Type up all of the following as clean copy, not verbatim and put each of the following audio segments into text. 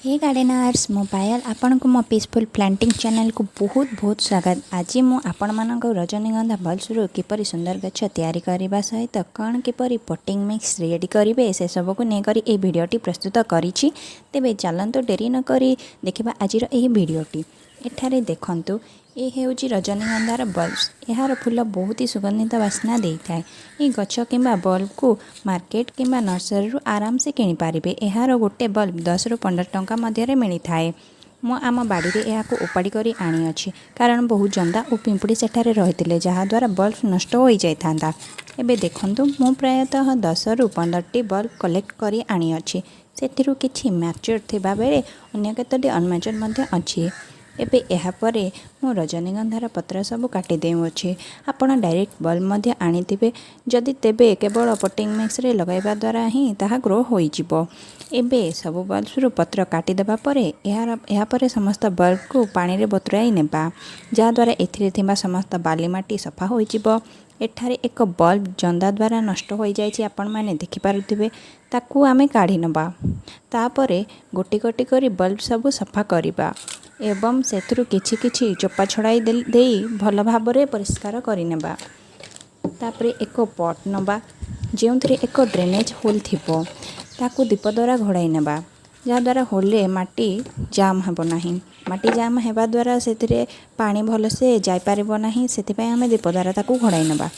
हे गार्डेनर्स मो पायल आपण को मो पीसफुल प्लांटिंग चैनल को बहुत बहुत स्वागत। आज मु आपण मानक रजनीगंधा बल्बरू किपरि सुंदर गछ तैयारी करने सहित कौन किपरि पटिंग मिक्स रेडी करेंगे से सब को लेकर ये भिडटी प्रस्तुत करी। तेबे चलतु डेरी न करी देखा आज भिडटी। एठारे देखंतु ये हूँ रजनीगंधार बल्ब। यार फूल बहुत ही सुगंधित बास्ना दे था। ये गछ कि बल्ब को मार्केट कि नर्सरी आराम से किनी पारे। यार गोटे बल्ब 10 ରୁ 15 टंका मध्य मिली थाए। मु आम बाड़ी रे यहाँ उपाड़ी करी आनी अच्छी कारण बहुत जंदा और पिंपुड़ी सेठारे रही जहाद्वारा बल्ब नष्ट हो जाता। एबे देखंतु मु प्रायतः 10 ରୁ 15टी बल्ब कलेक्ट करी आनी अच्छी। सेथिरु किछि मैच्योर थिबा बेले अन्य केतोटी अनमैच्योर मध्य अच्छी। एबे ଏହା ପରେ ମୁଁ रजनीगंधार पत्र सब काटी देउछि। आपण डायरेक्ट बल्ब मध्य आनिथिबे जदि तेबे केवल पटिंग मिक्स रे लगाइबा द्वारा ही ताहा ग्रो होई जिवो। एबे सब बल्ब रु पत्र काटी देबा परे ଏହା ପରେ समस्त बल्ब को पानी रे बतुराई नेबा जा द्वारा एथिरे थिबा समस्त बाली माटी सफा होई जिवो। एठारे एक बल्ब जंदा द्वारा नष्ट हो जाइछि आपण माने देखि पारुथिबे। ताकू आमे काढी नबा तापरे गोटी गोटी करी बल्ब सब सफा करिबा एवं सेथुरु किछि किछि चोपा छड़ाई देई भल भाबरे परिष्कार करिनेबा। तापरे एक पट नबा जेउथिरे एक ड्रेनेज होल थिबो ताकू दीप द्वारा घोड़ाई नेबा जहाद्वारा होले माटी जाम हेबो नाही। माटी जाम हेबा द्वारा सेथिरे पानी भल से जाई पारिबो नाही। सेथिपय आमे दीप द्वारा ताकू घोड़ाई नेबा।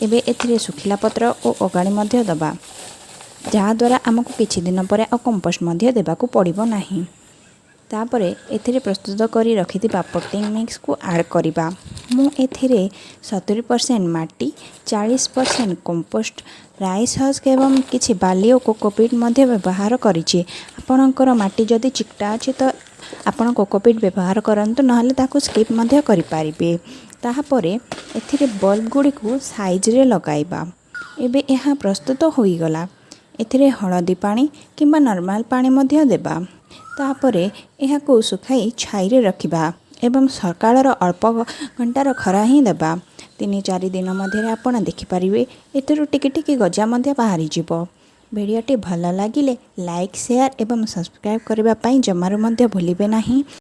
एबे एथिरे सुखिला पत्र और अगाड़ी मध्य दबा जहाद्वारा आमको किछि दिन परे आ कंपोस्ट मध्य देबाकू पड़िबो नाही। तापरे एथिरे प्रस्तुत करी रखिथिबा पटिंग मिक्स को ऐड करिबा। मु एथिरे 70% माटी 40% कंपोस्ट राइस हस्क एवं किछि बाली और कोकोपीट मध्य व्यवहार करिछि। आपणकर माटी जदि चिकटा अछि तो आपण कोकोपीट व्यवहार करंतु नहले ताकू स्किप मध्य करि पारिबे। ताहा परे एथिरे बल्ब गुडी को साइज रे लगाइबा। एबे यह प्रस्तुत होई गला। एथिरे हळदी पानी किंबा नॉर्मल पानी मध्य देबा। तापरे यह सुखाई छाई रे रखिबा एवं सकाळर अल्प घंटार खरा ही देबा। 3-4 दिन मध्य आपण देखि पारिबे एतरु टिके टिके गजा मध्य बाहरी जिवो। भिडियोटी भल लागिले लाइक शेयर एवं सब्सक्राइब करबा पई जमारु मध्य भूलिबे नाही।